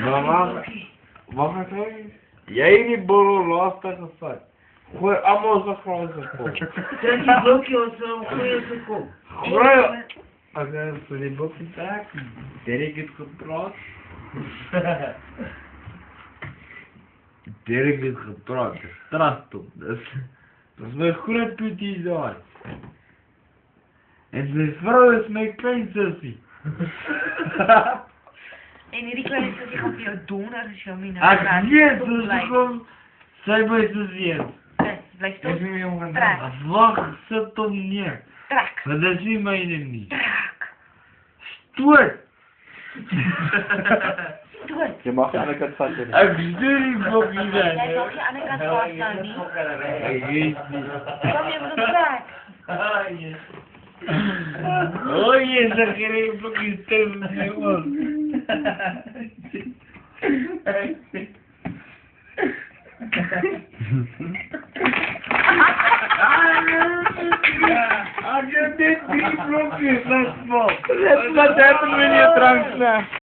Maar wacht even. Jij niet borrel lastig gezegd. Gooi allemaal zo gewoon zo kop. Zijn die blokje of zo, goeie ze kop. Gooi. Oké, voor die boekje taak. Dirk het gepraat. Dirk het gepraat. Straat op. Dat is mijn groot putie daar. En zijn vrouw is mijn kleinzusje. En hierdie kleine sussie gaan vir jou donder as jy hom nie nou Ach, praat. jezus, kom. Zij bij ze zien. Bly stil. Ik ben jongen. Trek. Wacht, zet hem neer. Trek. Maar dat is niet mijn niet. Trek. Stoot. Stoot. Je mag aan de kant vatten. Ik stuur die blokje Jy dan. mag die ander kant vashou nie. Ik weet niet. Kom jy met 'n trek. Oh, je zegt geen blokje stem met mijn oor. Als je dit 3 blokjes hebt, man. Let's maar 30 minuten drank snack.